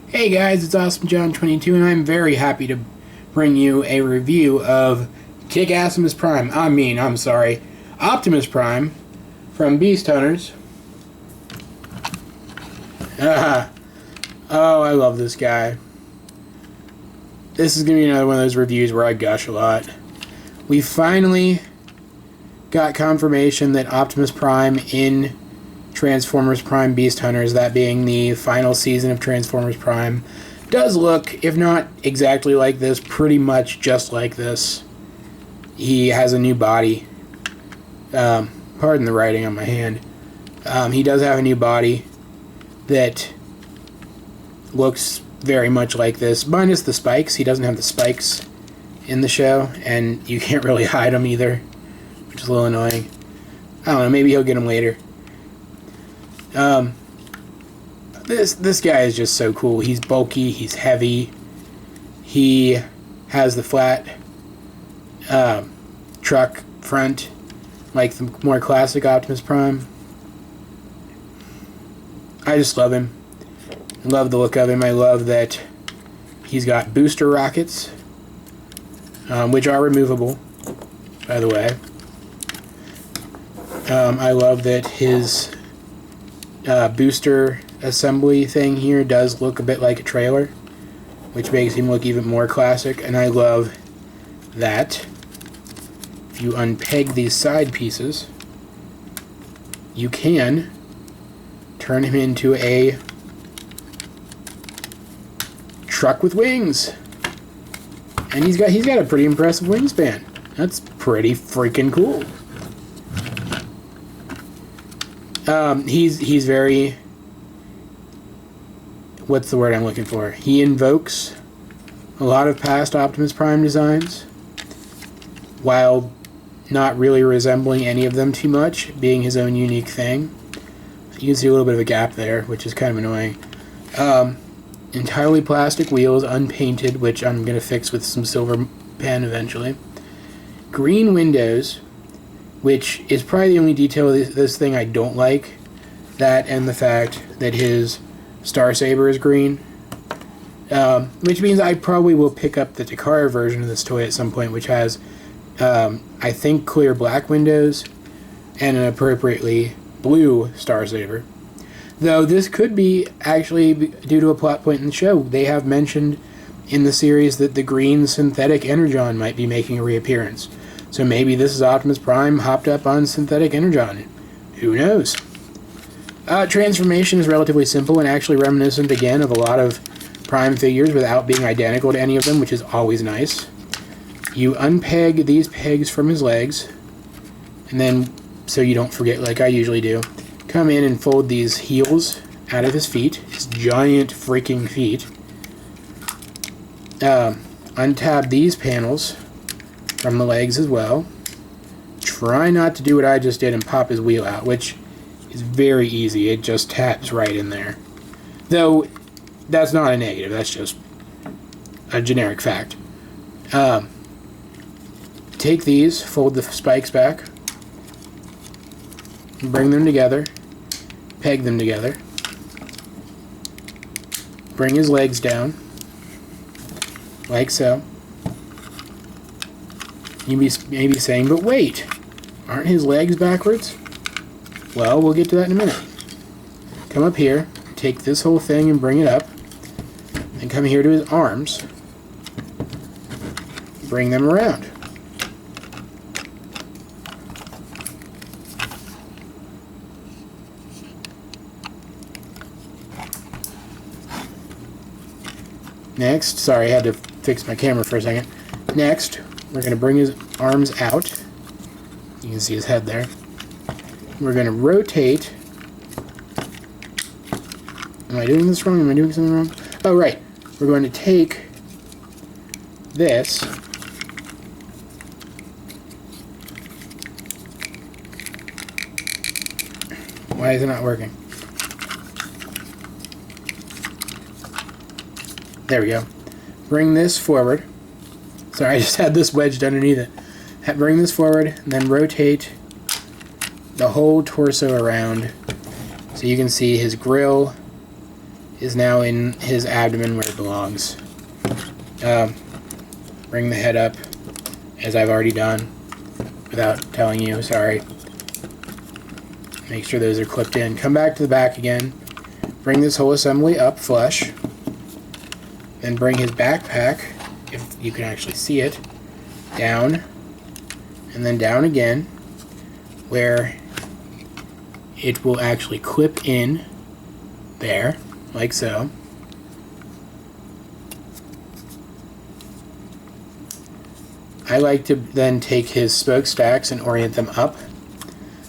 Hey guys, it's AwesomeJohn22 and I'm very happy to bring you a review of KICKASSIMUS Prime. Optimus Prime from Beast Hunters. Oh, I love this guy. This is going to be another one of those reviews where I gush a lot. We finally got confirmation that Optimus Prime in Transformers Prime Beast Hunters, that being the final season of Transformers Prime, does look, if not exactly like this, pretty much just like this. He has a new body. Pardon the writing on my hand. He does have a new body that looks very much like this, minus the spikes. He doesn't have the spikes in the show, and you can't really hide them either, which is a little annoying. I don't know, maybe he'll get them later. This guy is just so cool. He's bulky, he's heavy, he has the flat truck front, like the more classic Optimus Prime. I just love him. I love the look of him. I love that he's got booster rockets, which are removable, by the way. I love that his booster assembly thing here does look a bit like a trailer, which makes him look even more classic, and I love that if you unpeg these side pieces, you can turn him into a truck with wings. And he's got a pretty impressive wingspan. That's pretty freaking cool. He's very, what's the word I'm looking for? He invokes a lot of past Optimus Prime designs, while not really resembling any of them too much, being his own unique thing. You can see a little bit of a gap there, which is kind of annoying. Entirely plastic wheels, unpainted, which I'm going to fix with some silver pen eventually. Green windows, which is probably the only detail of this thing I don't like. That and the fact that his Star Saber is green. Which means I probably will pick up the Takara version of this toy at some point, which has, I think, clear black windows and an appropriately blue Star Saber. Though this could be actually due to a plot point in the show. They have mentioned in the series that the green synthetic Energon might be making a reappearance. So maybe this is Optimus Prime hopped up on synthetic Energon. Who knows? Transformation is relatively simple and actually reminiscent again of a lot of Prime figures without being identical to any of them, which is always nice. You unpeg these pegs from his legs, and then, so you don't forget like I usually do, come in and fold these heels out of his feet, his giant freaking feet. Untab these panels from the legs as well. Try not to do what I just did and pop his wheel out, which is very easy. It just taps right in there. Though, that's not a negative, that's just a generic fact. Take these, fold the spikes back, bring them together, peg them together, bring his legs down, like so. You may be saying, but wait, aren't his legs backwards? Well, we'll get to that in a minute. Come up here, take this whole thing and bring it up, and come here to his arms, bring them around. Next, sorry, I had to fix my camera for a second. Next, we're going to bring his arms out. You can see his head there. We're going to rotate. Am I doing this wrong? Am I doing something wrong? Oh, right. We're going to take this. Why is it not working? There we go. Bring this forward. Sorry, I just had this wedged underneath it. Bring this forward, and then rotate the whole torso around so you can see his grill is now in his abdomen where it belongs. Bring the head up, as I've already done, without telling you, sorry. Make sure those are clipped in. Come back to the back again. Bring this whole assembly up flush. Then bring his backpack, if you can actually see it, down. And then down again, where it will actually clip in there, like so. I like to then take his smokestacks and orient them up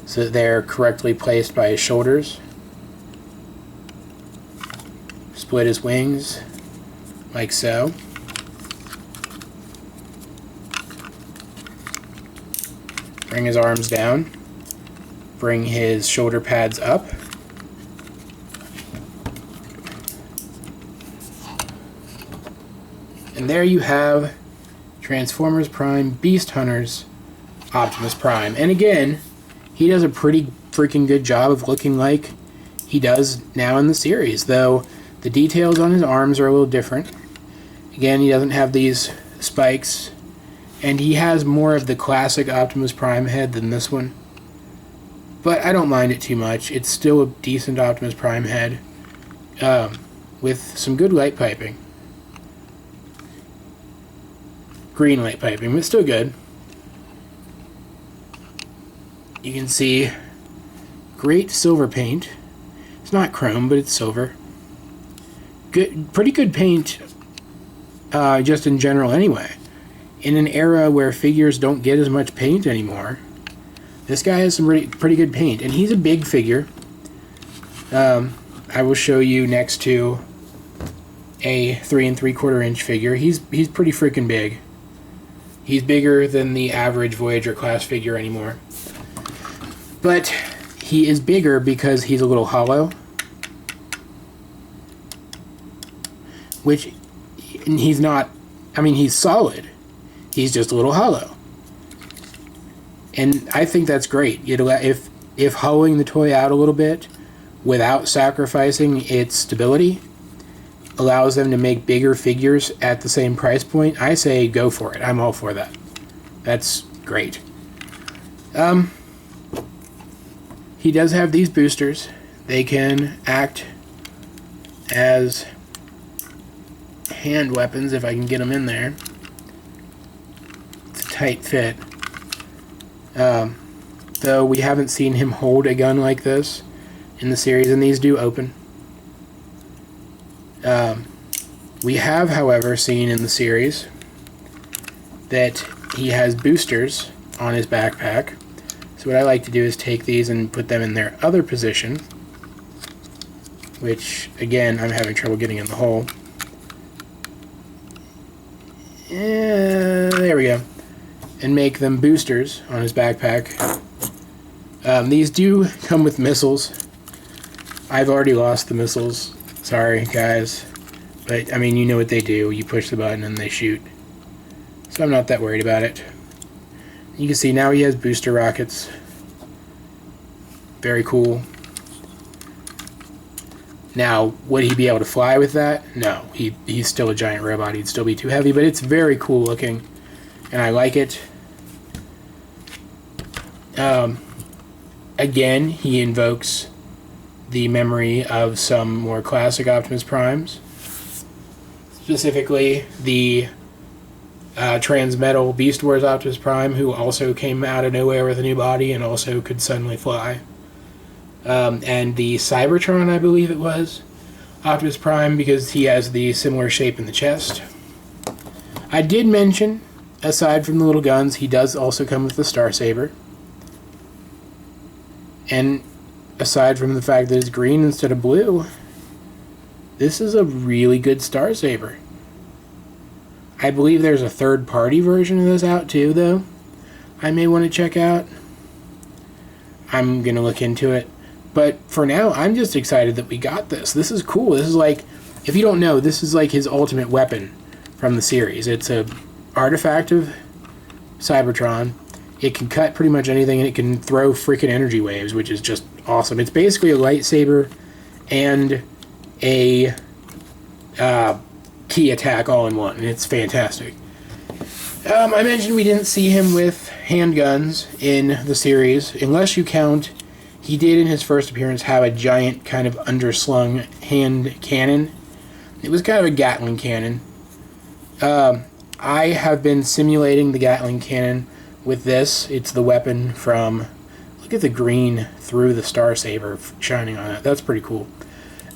so that they're correctly placed by his shoulders. Split his wings, like so. Bring his arms down. Bring his shoulder pads up. And there you have Transformers Prime Beast Hunters Optimus Prime. And again, he does a pretty freaking good job of looking like he does now in the series, though the details on his arms are a little different. Again, he doesn't have these spikes, and he has more of the classic Optimus Prime head than this one. But I don't mind it too much. It's still a decent Optimus Prime head with some good light piping. Green light piping, but still good. You can see great silver paint. It's not chrome, but it's silver. Good, pretty good paint, just in general anyway. In an era where figures don't get as much paint anymore, this guy has some pretty good paint, and he's a big figure. I will show you next to a 3 3/4 inch figure. He's pretty freaking big. He's bigger than the average Voyager class figure anymore. But he is bigger because he's a little hollow. Which, he's not, I mean, he's solid. He's just a little hollow. And I think that's great. If hollowing the toy out a little bit without sacrificing its stability allows them to make bigger figures at the same price point, I say go for it. I'm all for that. That's great. He does have these boosters. They can act as hand weapons if I can get them in there. It's a tight fit. Though we haven't seen him hold a gun like this in the series, and these do open. We have, however, seen in the series that he has boosters on his backpack. So what I like to do is take these and put them in their other position, which, again, I'm having trouble getting in the hole. There we go. And make them boosters on his backpack. These do come with missiles. I've already lost the missiles. Sorry, guys. But, I mean, you know what they do. You push the button and they shoot. So I'm not that worried about it. You can see now he has booster rockets. Very cool. Now, would he be able to fly with that? No. He's still a giant robot. He'd still be too heavy, but it's very cool looking. And I like it. Again, he invokes the memory of some more classic Optimus Primes. Specifically, the Transmetal Beast Wars Optimus Prime, who also came out of nowhere with a new body and also could suddenly fly. And the Cybertron, I believe it was, Optimus Prime, because he has the similar shape in the chest. I did mention, aside from the little guns, he does also come with the Starsaber. And aside from the fact that it's green instead of blue, this is a really good Starsaber. I believe there's a third-party version of this out too, though. I may want to check out. I'm going to look into it. But for now, I'm just excited that we got this. This is cool. This is like, if you don't know, this is like his ultimate weapon from the series. It's a artifact of Cybertron. It can cut pretty much anything, and it can throw freaking energy waves, which is just awesome. It's basically a lightsaber and a key attack all in one, and it's fantastic. I mentioned we didn't see him with handguns in the series, unless you count, he did in his first appearance have a giant kind of underslung hand cannon. It was kind of a Gatling cannon. I have been simulating the Gatling cannon with this. It's the weapon from, look at the green through the Star Saber shining on it. That's pretty cool.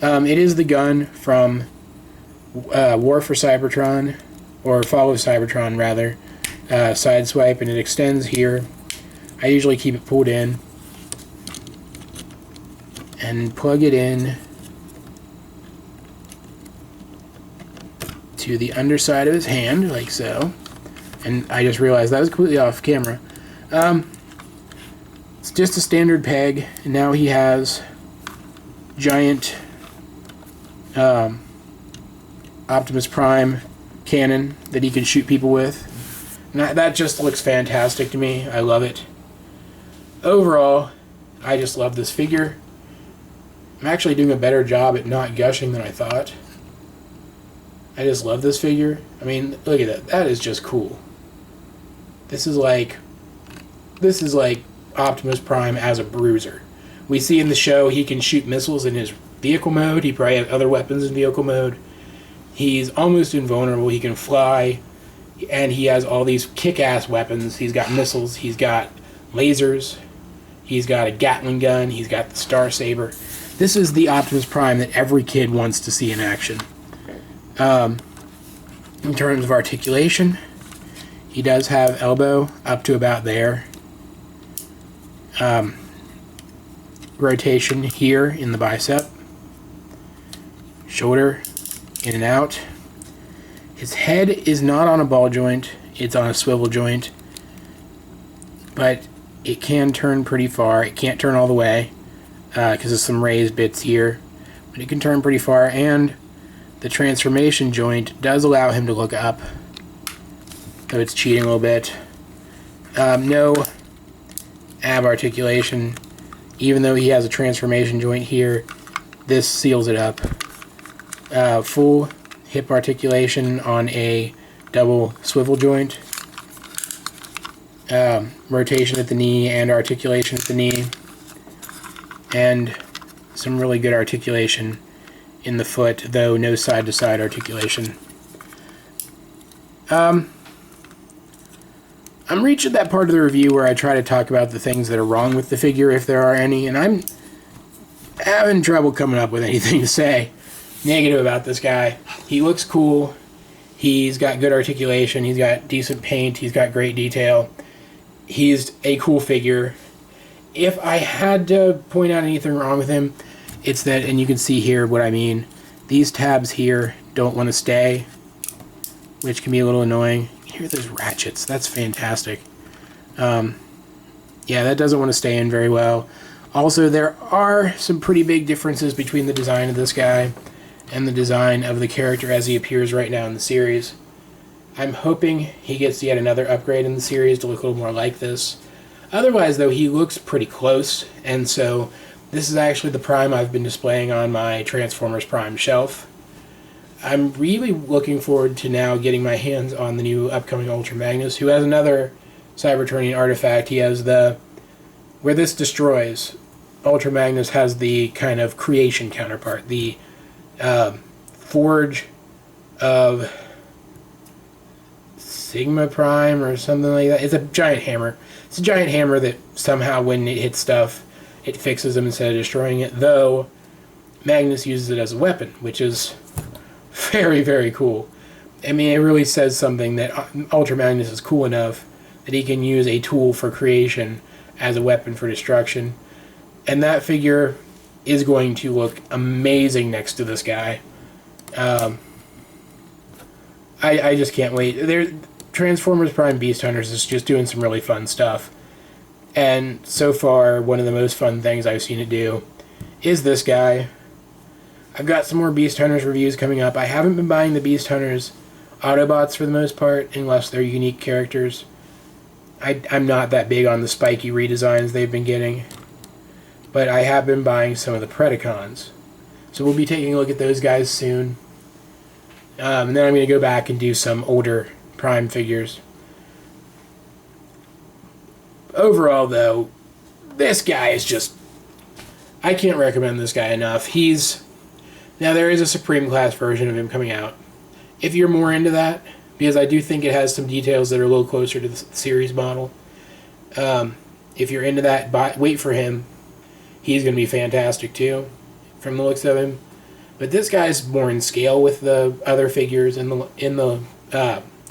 It is the gun from War for Cybertron, or Fall of Cybertron rather, Sideswipe, and it extends here. I usually keep it pulled in and plug it in to the underside of his hand, like so. And I just realized that was completely off camera. It's just a standard peg, and now he has giant Optimus Prime cannon that he can shoot people with. And that just looks fantastic to me. I love it. Overall, I just love this figure. I'm actually doing a better job at not gushing than I thought. I just love this figure. I mean, look at that. That is just cool. This is like Optimus Prime as a bruiser. We see in the show he can shoot missiles in his vehicle mode. He probably has other weapons in vehicle mode. He's almost invulnerable. He can fly, and he has all these kick-ass weapons. He's got missiles. He's got lasers. He's got a Gatling gun. He's got the Star Saber. This is the Optimus Prime that every kid wants to see in action. In terms of articulation, he does have elbow up to about there. Rotation here in the bicep. Shoulder in and out. His head is not on a ball joint, it's on a swivel joint, but it can turn pretty far. It can't turn all the way because of some raised bits here, but it can turn pretty far, and the transformation joint does allow him to look up, though it's cheating a little bit. No ab articulation, even though he has a transformation joint here. This seals it up. Full hip articulation on a double swivel joint. Rotation at the knee and articulation at the knee. And some really good articulation in the foot, though no side-to-side articulation. I'm reaching that part of the review where I try to talk about the things that are wrong with the figure, if there are any, and I'm having trouble coming up with anything to say negative about this guy. He looks cool. He's got good articulation. He's got decent paint. He's got great detail. He's a cool figure. If I had to point out anything wrong with him, it's that, and you can see here what I mean, these tabs here don't want to stay, which can be a little annoying. Here are those ratchets. That's fantastic. Yeah, that doesn't want to stay in very well. Also, there are some pretty big differences between the design of this guy and the design of the character as he appears right now in the series. I'm hoping he gets yet another upgrade in the series to look a little more like this. Otherwise, though, he looks pretty close, and so this is actually the Prime I've been displaying on my Transformers Prime shelf. I'm really looking forward to now getting my hands on the new upcoming Ultra Magnus, who has another Cybertronian artifact. He has the... where this destroys, Ultra Magnus has the kind of creation counterpart, the Forge of Sigma Prime or something like that. It's a giant hammer. It's a giant hammer that somehow when it hits stuff, it fixes them instead of destroying it, though Magnus uses it as a weapon, which is very, very cool. I mean, it really says something that Ultra Magnus is cool enough that he can use a tool for creation as a weapon for destruction. And that figure is going to look amazing next to this guy. I just can't wait. Transformers Prime Beast Hunters is just doing some really fun stuff. And so far, one of the most fun things I've seen it do is this guy. I've got some more Beast Hunters reviews coming up. I haven't been buying the Beast Hunters Autobots for the most part, unless they're unique characters. I'm not that big on the spiky redesigns they've been getting. But I have been buying some of the Predacons. So we'll be taking a look at those guys soon. And then I'm going to go back and do some older Prime figures. Overall, though, this guy is just... I can't recommend this guy enough. Now, there is a Supreme Class version of him coming out. If you're more into that, because I do think it has some details that are a little closer to the series model. If you're into that, wait for him. He's going to be fantastic, too, from the looks of him. But this guy's more in scale with the other figures in the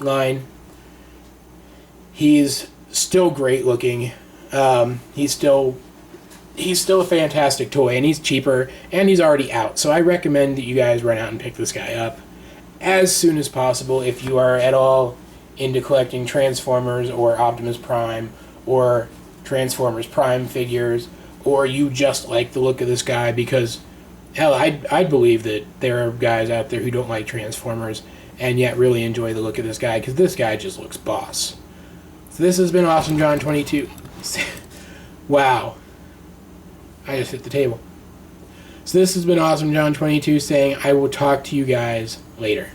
line. He's still great looking. He's still a fantastic toy, and he's cheaper, and he's already out. So I recommend that you guys run out and pick this guy up as soon as possible if you are at all into collecting Transformers or Optimus Prime or Transformers Prime figures, or you just like the look of this guy because, hell, I'd believe that there are guys out there who don't like Transformers and yet really enjoy the look of this guy because this guy just looks boss. So this has been Awesome John 22. Wow. I just hit the table. So this has been Awesome John 22 saying I will talk to you guys later.